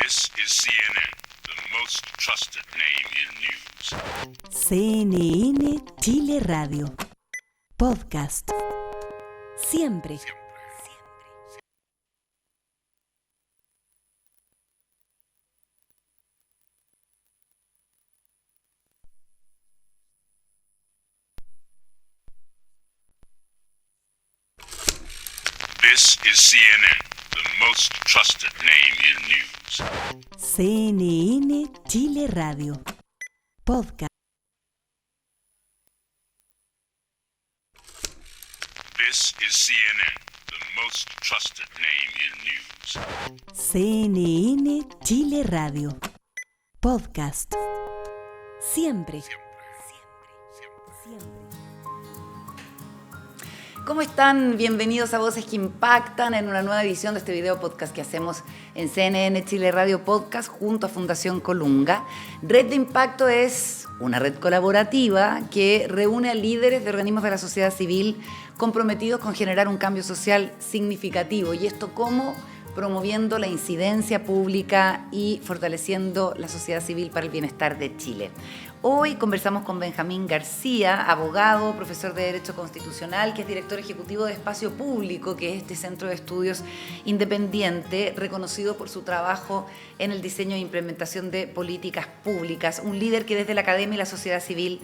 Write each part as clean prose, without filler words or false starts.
This is CNN, the most trusted name in news. CNN Chile Radio. Podcast. Siempre. This is CNN, the most trusted name in news. CNN Chile Radio. Podcast. This is CNN, the most trusted name in news. CNN Chile Radio. Podcast. Siempre. ¿Cómo están? Bienvenidos a Voces que Impactan en una nueva edición de este video podcast que hacemos en CNN Chile Radio Podcast junto a Fundación Colunga. Red de Impacto es una red colaborativa que reúne a líderes de organismos de la sociedad civil comprometidos con generar un cambio social significativo. ¿Y esto cómo? Promoviendo la incidencia pública y fortaleciendo la sociedad civil para el bienestar de Chile. Hoy conversamos con Benjamín García, abogado, profesor de Derecho Constitucional, que es director ejecutivo de Espacio Público, que es este centro de estudios independiente, reconocido por su trabajo en el diseño e implementación de políticas públicas. Un líder que desde la academia y la sociedad civil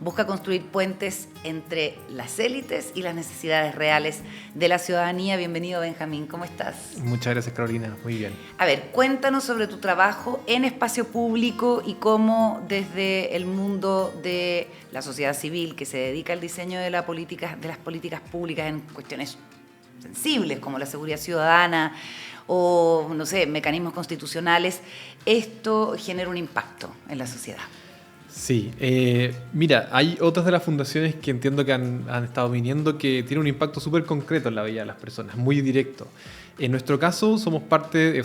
busca construir puentes entre las élites y las necesidades reales de la ciudadanía. Bienvenido, Benjamín, ¿cómo estás? Muchas gracias, Carolina, muy bien. A ver, cuéntanos sobre tu trabajo en Espacio Público y cómo desde el mundo de la sociedad civil que se dedica al diseño de las políticas públicas en cuestiones sensibles como la seguridad ciudadana o, no sé, mecanismos constitucionales, esto genera un impacto en la sociedad. Sí, mira, hay otras de las fundaciones que entiendo que han estado viniendo que tienen un impacto súper concreto en la vida de las personas, muy directo. En nuestro caso somos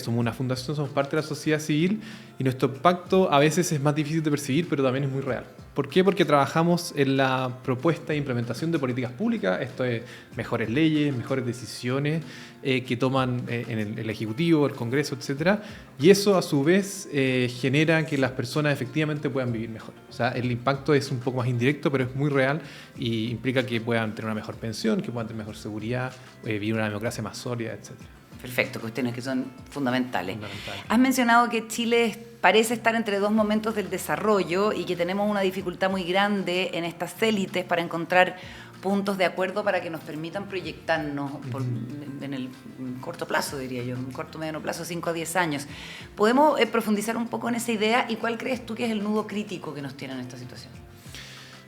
una fundación, somos parte de la sociedad civil y nuestro impacto a veces es más difícil de percibir, pero también es muy real. ¿Por qué? Porque trabajamos en la propuesta e implementación de políticas públicas, esto es mejores leyes, mejores decisiones que toman en el Ejecutivo, el Congreso, etc. Y eso a su vez genera que las personas efectivamente puedan vivir mejor. O sea, el impacto es un poco más indirecto, pero es muy real y implica que puedan tener una mejor pensión, que puedan tener mejor seguridad, vivir una democracia más sólida, etc. Perfecto, cuestiones que son fundamentales. Has mencionado que Chile parece estar entre dos momentos del desarrollo y que tenemos una dificultad muy grande en estas élites para encontrar puntos de acuerdo para que nos permitan proyectarnos en el corto plazo, diría yo, en un corto mediano plazo, 5 a 10 años. ¿Podemos profundizar un poco en esa idea y cuál crees tú que es el nudo crítico que nos tiene en esta situación?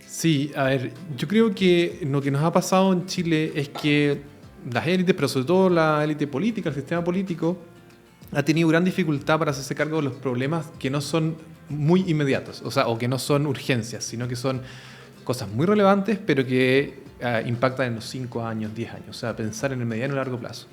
Sí, a ver, yo creo que lo que nos ha pasado en Chile es que las élites, pero sobre todo la élite política, el sistema político, ha tenido gran dificultad para hacerse cargo de los problemas que no son muy inmediatos, o que no son urgencias, sino que son cosas muy relevantes, pero que impactan en los 5 años, 10 años, o sea, pensar en el mediano y largo plazo.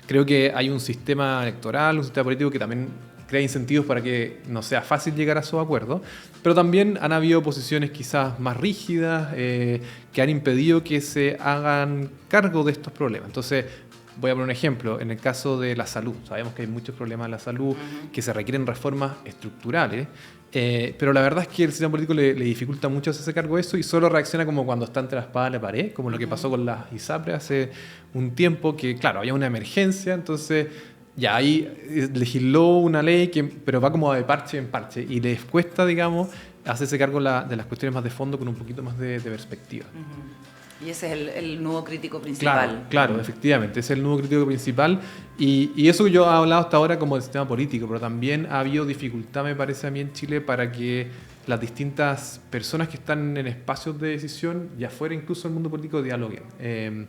Creo que hay un sistema electoral, un sistema político que también crea incentivos para que no sea fácil llegar a esos acuerdos, pero también han habido posiciones quizás más rígidas que han impedido que se hagan cargo de estos problemas. Entonces, voy a poner un ejemplo. En el caso de la salud, sabemos que hay muchos problemas en la salud, que se requieren reformas estructurales, pero la verdad es que el sistema político le dificulta mucho hacerse cargo de eso y solo reacciona como cuando está entre la espada y la pared, como lo que pasó con las ISAPRE hace un tiempo, que claro, había una emergencia, entonces ya ahí legisló una ley, pero va como de parche en parche y les cuesta, digamos, hacerse cargo de las cuestiones más de fondo con un poquito más de perspectiva. Y ese es el nudo crítico principal. Claro, efectivamente, ese es el nudo crítico principal y eso que yo he hablado hasta ahora como del sistema político, pero también ha habido dificultad, me parece a mí, en Chile para que las distintas personas que están en espacios de decisión, ya fuera incluso el mundo político, dialoguen.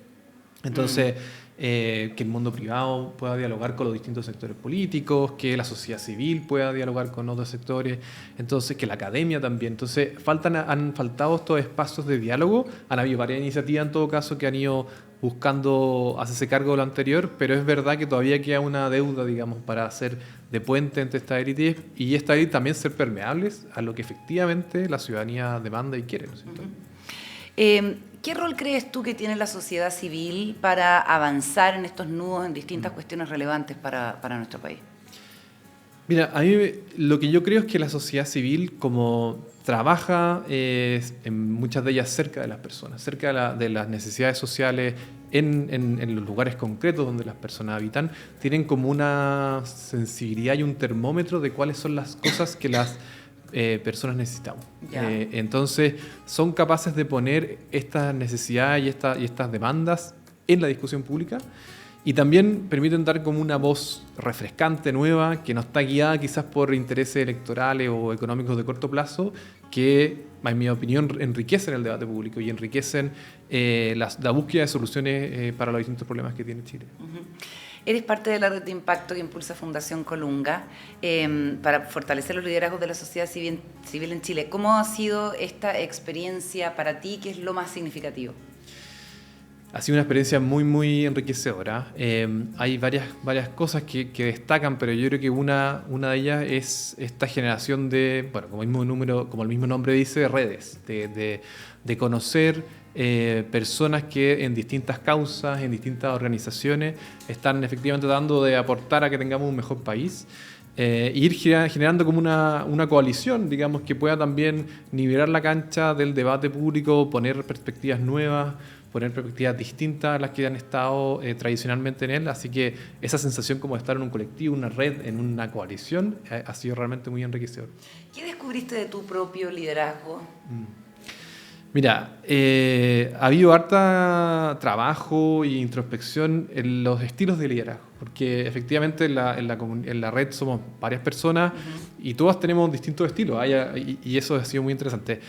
Entonces, que el mundo privado pueda dialogar con los distintos sectores políticos, que la sociedad civil pueda dialogar con otros sectores, entonces que la academia también. Entonces, han faltado estos espacios de diálogo. Han habido varias iniciativas en todo caso que han ido buscando hacerse cargo de lo anterior, pero es verdad que todavía queda una deuda, digamos, para hacer de puente entre estas élites y esta élite también ser permeables a lo que efectivamente la ciudadanía demanda y quiere, ¿no es cierto? ¿Qué rol crees tú que tiene la sociedad civil para avanzar en estos nudos en distintas cuestiones relevantes para nuestro país? Mira, a mí lo que yo creo es que la sociedad civil, como trabaja en muchas de ellas cerca de las personas, cerca de las necesidades sociales, en los lugares concretos donde las personas habitan, tienen como una sensibilidad y un termómetro de cuáles son las cosas que las personas necesitamos. Entonces, son capaces de poner estas necesidades y estas demandas en la discusión pública. Y también permiten dar como una voz refrescante, nueva, que no está guiada quizás por intereses electorales o económicos de corto plazo, que, en mi opinión, enriquecen el debate público y enriquecen la búsqueda de soluciones para los distintos problemas que tiene Chile. Uh-huh. Eres parte de la red de impacto que impulsa Fundación Colunga para fortalecer los liderazgos de la sociedad civil en Chile. ¿Cómo ha sido esta experiencia para ti? ¿Qué es lo más significativo? Ha sido una experiencia muy, muy enriquecedora. Hay varias cosas que destacan, pero yo creo que una de ellas es esta generación de, bueno, como el mismo nombre dice, redes, de conocer personas que en distintas causas, en distintas organizaciones, están efectivamente dando de aportar a que tengamos un mejor país. Ir generando como una coalición, digamos, que pueda también nivelar la cancha del debate público, poner perspectivas nuevas, poner perspectivas distintas a las que han estado tradicionalmente en él. Así que esa sensación como de estar en un colectivo, una red, en una coalición, ha sido realmente muy enriquecedor. ¿Qué descubriste de tu propio liderazgo? Mira, ha habido harta trabajo e introspección en los estilos de liderazgo, porque efectivamente en la red somos varias personas y todas tenemos distintos estilos, y eso ha sido muy interesante.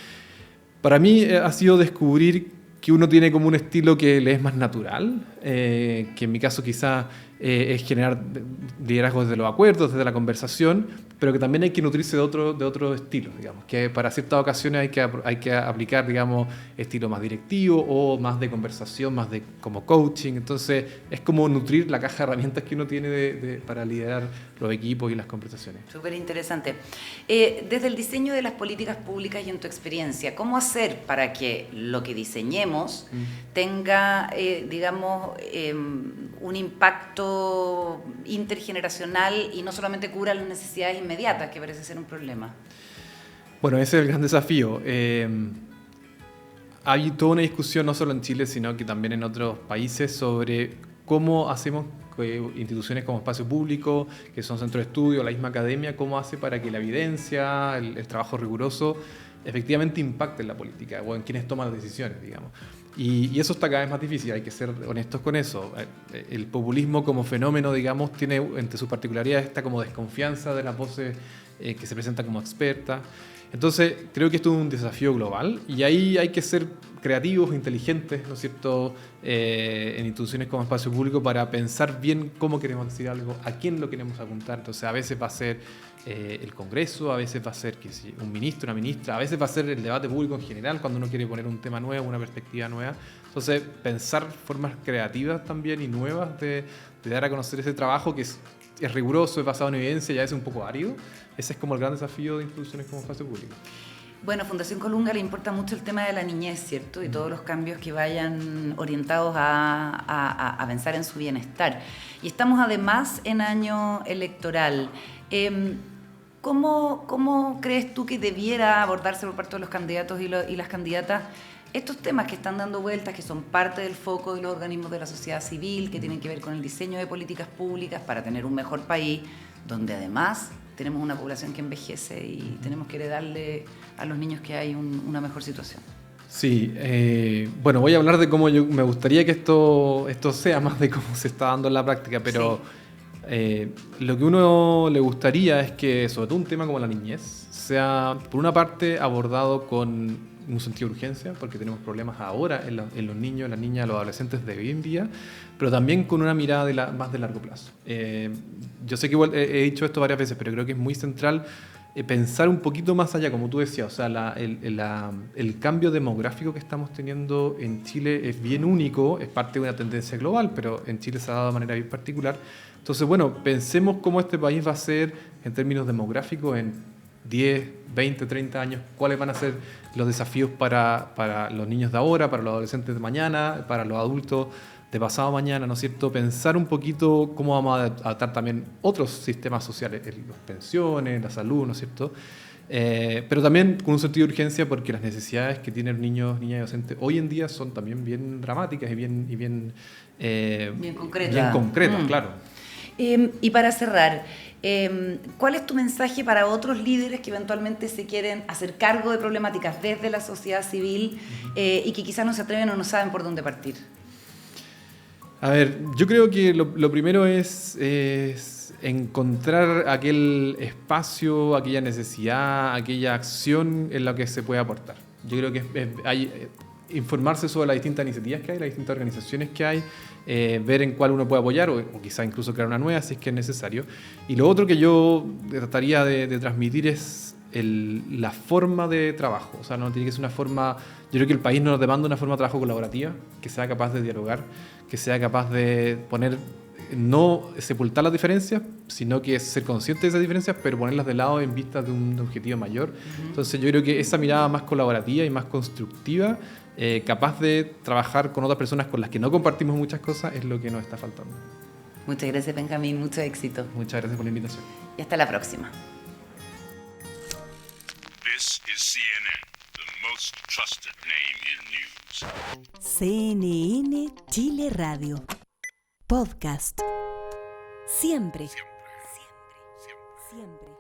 Para mí ha sido descubrir que uno tiene como un estilo que le es más natural, que en mi caso quizá es generar liderazgo desde los acuerdos, desde la conversación, pero que también hay que nutrirse de otro estilo, digamos, que para ciertas ocasiones hay que aplicar, digamos, estilo más directivo o más de conversación, más de como coaching. Entonces es como nutrir la caja de herramientas que uno tiene para liderar los equipos y las conversaciones. Súper interesante. Desde el diseño de las políticas públicas y en tu experiencia, ¿cómo hacer para que lo que diseñemos tenga, digamos, un impacto intergeneracional y no solamente cubra las necesidades inmediatas, que parece ser un problema? Bueno, ese es el gran desafío. Hay toda una discusión, no solo en Chile, sino que también en otros países, sobre cómo hacemos instituciones como espacio público, que son centros de estudio, la misma academia, cómo hace para que la evidencia, el trabajo riguroso, efectivamente impacte en la política o en quienes toman las decisiones, digamos. Y eso está cada vez más difícil, hay que ser honestos con eso. El populismo como fenómeno, digamos, tiene entre sus particularidades esta como desconfianza de las voces que se presentan como expertas. Entonces, creo que esto es un desafío global y ahí hay que ser creativos, inteligentes, ¿no es cierto?, en instituciones como espacio público para pensar bien cómo queremos decir algo, a quién lo queremos apuntar. Entonces, a veces va a ser el Congreso, a veces va a ser un ministro, una ministra, a veces va a ser el debate público en general cuando uno quiere poner un tema nuevo, una perspectiva nueva. Entonces, pensar formas creativas también y nuevas de dar a conocer ese trabajo que es riguroso, es basado en evidencia y a veces un poco árido. Ese es como el gran desafío de instituciones como espacio público. Bueno, a Fundación Colunga le importa mucho el tema de la niñez, ¿cierto? Y todos los cambios que vayan orientados a pensar en su bienestar. Y estamos además en año electoral. ¿Cómo crees tú que debiera abordarse por parte de los candidatos y las candidatas estos temas que están dando vueltas, que son parte del foco de los organismos de la sociedad civil, que tienen que ver con el diseño de políticas públicas para tener un mejor país, donde además tenemos una población que envejece y tenemos que heredarle a los niños que hay una mejor situación? Sí, bueno, voy a hablar de cómo me gustaría que esto sea más de cómo se está dando en la práctica, pero sí. Lo que uno le gustaría es que, sobre todo un tema como la niñez, sea, por una parte, abordado con un sentido de urgencia, porque tenemos problemas ahora en los niños, las niñas, los adolescentes de hoy en día, pero también con una mirada más de largo plazo. Yo sé que igual he dicho esto varias veces, pero creo que es muy central pensar un poquito más allá, como tú decías. O sea, el cambio demográfico que estamos teniendo en Chile es bien único, es parte de una tendencia global, pero en Chile se ha dado de manera bien particular. Entonces, bueno, pensemos cómo este país va a ser en términos demográficos en 10, 20, 30 años, cuáles van a ser los desafíos para los niños de ahora, para los adolescentes de mañana, para los adultos de pasado mañana, ¿no es cierto?, pensar un poquito cómo vamos a adaptar también otros sistemas sociales, las pensiones, la salud, ¿no es cierto?, pero también con un sentido de urgencia porque las necesidades que tienen niños, niñas y docentes hoy en día son también bien dramáticas y bien concretas, claro. Y para cerrar, ¿cuál es tu mensaje para otros líderes que eventualmente se quieren hacer cargo de problemáticas desde la sociedad civil y que quizás no se atreven o no saben por dónde partir? A ver, yo creo que lo primero es encontrar aquel espacio, aquella necesidad, aquella acción en la que se puede aportar. Yo creo que hay informarse sobre las distintas iniciativas que hay, las distintas organizaciones que hay, ver en cuál uno puede apoyar o quizá incluso crear una nueva si es que es necesario. Y lo otro que yo trataría de transmitir es la forma de trabajo. O sea, no tiene que ser una forma... Yo creo que el país nos demanda una forma de trabajo colaborativa, que sea capaz de dialogar, que sea capaz de no sepultar las diferencias, sino que ser consciente de esas diferencias, pero ponerlas de lado en vista de un objetivo mayor. Entonces yo creo que esa mirada más colaborativa y más constructiva, capaz de trabajar con otras personas con las que no compartimos muchas cosas, es lo que nos está faltando. Muchas gracias, Benjamín. Mucho éxito. Muchas gracias por la invitación. Y hasta la próxima. This is CNN, the most trusted name in news. CNN Chile Radio. Podcast. Siempre. Siempre.